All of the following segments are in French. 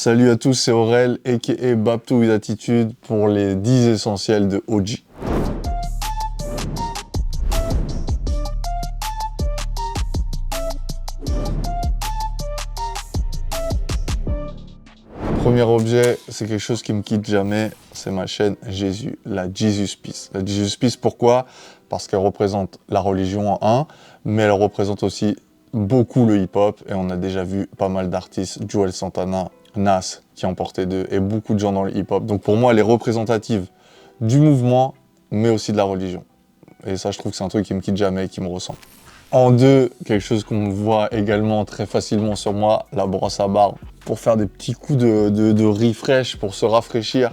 Salut à tous, c'est Aurel, a.k.a. Bapto with Attitude, pour les 10 essentiels de OG. Premier objet, c'est quelque chose qui me quitte jamais, c'est ma chaîne Jésus, la Jesus Peace. La Jesus Peace, pourquoi? Parce qu'elle représente la religion en un, mais elle représente aussi beaucoup le hip-hop, et on a déjà vu pas mal d'artistes, Joel Santana, Nas, qui en portaient deux, et beaucoup de gens dans le hip-hop. Donc pour moi, elle est représentative du mouvement, mais aussi de la religion. Et ça, je trouve que c'est un truc qui me quitte jamais, qui me ressemble. En deux, quelque chose qu'on voit également très facilement sur moi, la brosse à barbe. Pour faire des petits coups de refresh, pour se rafraîchir.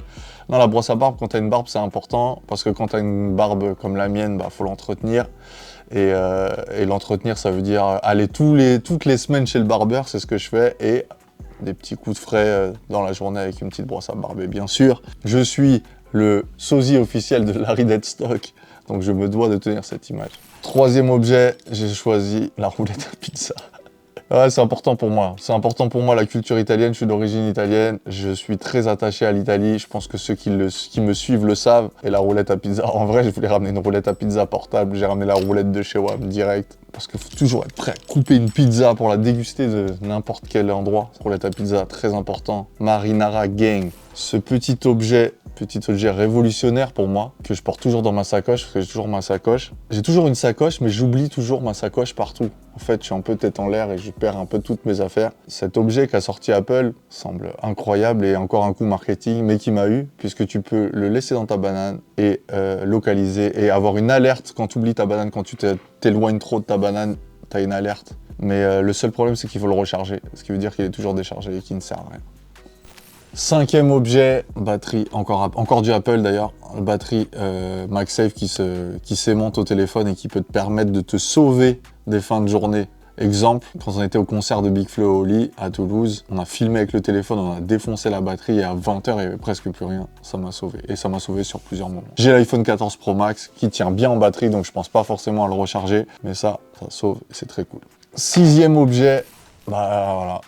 Non, la brosse à barbe, quand t'as une barbe, c'est important, parce que quand t'as une barbe comme la mienne, faut l'entretenir. Et l'entretenir, ça veut dire aller toutes les semaines chez le barbeur, c'est ce que je fais, et des petits coups de frais dans la journée avec une petite brosse à barbe. Et bien sûr, je suis le sosie officiel de Larry Deadstock, donc je me dois de tenir cette image. Troisième objet, j'ai choisi la roulette à pizza. Ouais, c'est important pour moi. C'est important pour moi, la culture italienne. Je suis d'origine italienne. Je suis très attaché à l'Italie. Je pense que ceux qui me suivent le savent. Et la roulette à pizza, en vrai, je voulais ramener une roulette à pizza portable. J'ai ramené la roulette de chez WAM direct. Parce qu'il faut toujours être prêt à couper une pizza pour la déguster de n'importe quel endroit. Roulette à pizza, très important. Marinara Gang. Ce petit objet révolutionnaire pour moi, que je porte toujours dans ma sacoche, parce que j'ai toujours ma sacoche. J'ai toujours une sacoche, mais j'oublie toujours ma sacoche partout. En fait, je suis un peu tête en l'air et je perds un peu toutes mes affaires. Cet objet qu'a sorti Apple semble incroyable et encore un coup marketing, mais qui m'a eu, puisque tu peux le laisser dans ta banane et localiser et avoir une alerte quand tu oublies ta banane, quand tu t'éloignes trop de ta banane, tu as une alerte. Mais le seul problème, c'est qu'il faut le recharger, ce qui veut dire qu'il est toujours déchargé et qu'il ne sert à rien. Cinquième objet, batterie, encore du Apple d'ailleurs, batterie MagSafe qui s'aimante au téléphone et qui peut te permettre de te sauver des fins de journée. Exemple, quand on était au concert de Big Flo et Oli à Toulouse, on a filmé avec le téléphone, on a défoncé la batterie et à 20h, il n'y avait presque plus rien. Ça m'a sauvé. Et ça m'a sauvé sur plusieurs moments. J'ai l'iPhone 14 Pro Max qui tient bien en batterie, donc je pense pas forcément à le recharger. Mais ça sauve et c'est très cool. Sixième objet, voilà,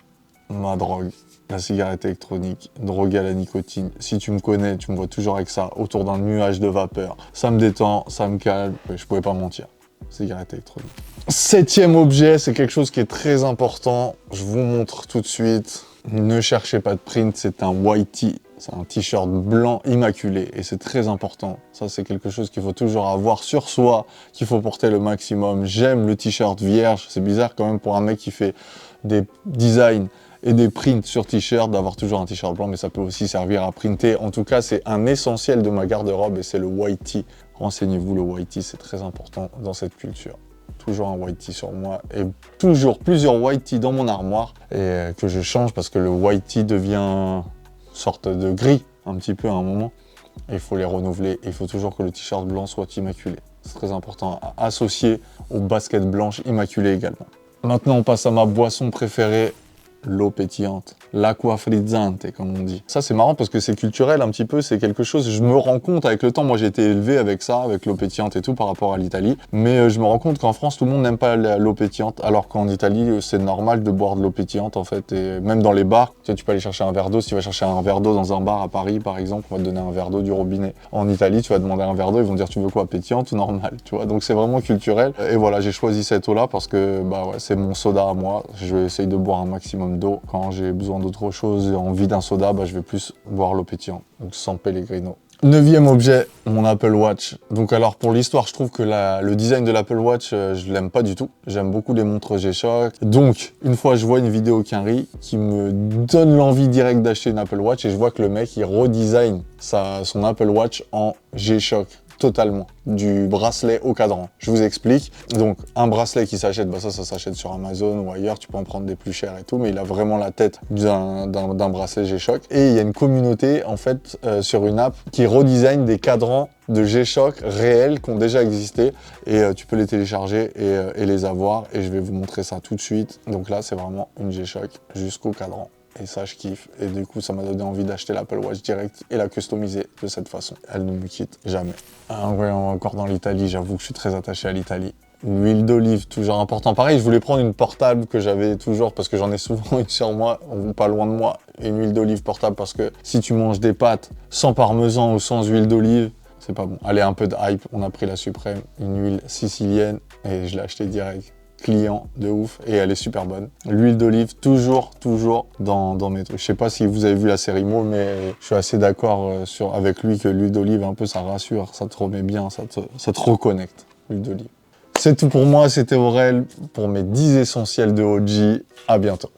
ma drogue. La cigarette électronique, droguée à la nicotine. Si tu me connais, tu me vois toujours avec ça, autour d'un nuage de vapeur. Ça me détend, ça me calme, je pouvais pas mentir. Cigarette électronique. Septième objet, c'est quelque chose qui est très important. Je vous montre tout de suite. Ne cherchez pas de print, c'est un white tee. C'est un t-shirt blanc immaculé et c'est très important. Ça, c'est quelque chose qu'il faut toujours avoir sur soi, qu'il faut porter le maximum. J'aime le t-shirt vierge. C'est bizarre quand même pour un mec qui fait des designs et des prints sur t-shirt, d'avoir toujours un t-shirt blanc, mais ça peut aussi servir à printer. En tout cas, c'est un essentiel de ma garde-robe et c'est le white tee. Renseignez-vous, le white tee, c'est très important dans cette culture. Toujours un white tee sur moi et toujours plusieurs white tee dans mon armoire et que je change parce que le white tee devient une sorte de gris un petit peu à un moment. Et il faut les renouveler et il faut toujours que le t-shirt blanc soit immaculé. C'est très important à associer aux baskets blanches immaculées également. Maintenant, on passe à ma boisson préférée. L'eau pétillante, l'acqua frizzante comme on dit. Ça c'est marrant parce que c'est culturel un petit peu, c'est quelque chose, je me rends compte avec le temps, moi j'ai été élevé avec ça, avec l'eau pétillante et tout par rapport à l'Italie, mais je me rends compte qu'en France tout le monde n'aime pas l'eau pétillante, alors qu'en Italie c'est normal de boire de l'eau pétillante en fait, et même dans les bars, tu peux aller chercher un verre d'eau, si tu vas chercher un verre d'eau dans un bar à Paris par exemple, on va te donner un verre d'eau du robinet. En Italie tu vas demander un verre d'eau, ils vont dire tu veux quoi, pétillante ou normal, tu vois, donc c'est vraiment culturel, et voilà j'ai choisi cette eau là parce que c'est mon soda à moi, je vais essayer de boire un maximum d'eau. Quand j'ai besoin d'autre chose et envie d'un soda, je vais plus boire l'eau pétillante, donc sans Pellegrino. Neuvième objet, mon Apple Watch. Donc alors pour l'histoire, je trouve que le design de l'Apple Watch, je l'aime pas du tout. J'aime beaucoup les montres G-Shock. Donc une fois je vois une vidéo Quinry qui me donne l'envie directe d'acheter une Apple Watch et je vois que le mec il redesign son Apple Watch en G-Shock. Totalement, du bracelet au cadran. Je vous explique. Donc, un bracelet qui s'achète, ça s'achète sur Amazon ou ailleurs, tu peux en prendre des plus chers et tout, mais il a vraiment la tête d'un bracelet G-Shock. Et il y a une communauté, en fait, sur une app qui redesign des cadrans de G-Shock réels qui ont déjà existé et tu peux les télécharger et les avoir et je vais vous montrer ça tout de suite. Donc là, c'est vraiment une G-Shock jusqu'au cadran. Et ça, je kiffe. Et du coup, ça m'a donné envie d'acheter l'Apple Watch direct et la customiser de cette façon. Elle ne me quitte jamais. Ah ouais, encore dans l'Italie, j'avoue que je suis très attaché à l'Italie. L'huile d'olive, toujours important. Pareil, je voulais prendre une portable que j'avais toujours, parce que j'en ai souvent une sur moi, pas loin de moi, une huile d'olive portable, parce que si tu manges des pâtes sans parmesan ou sans huile d'olive, c'est pas bon. Allez, un peu de hype, on a pris la suprême, une huile sicilienne, et je l'ai acheté direct. Client de ouf, et elle est super bonne. L'huile d'olive, toujours dans mes trucs. Je sais pas si vous avez vu la série Maul, mais je suis assez d'accord avec lui que l'huile d'olive, un peu, ça rassure, ça te remet bien, ça te reconnecte, l'huile d'olive. C'est tout pour moi, c'était Aurel pour mes 10 essentiels de OG. À bientôt.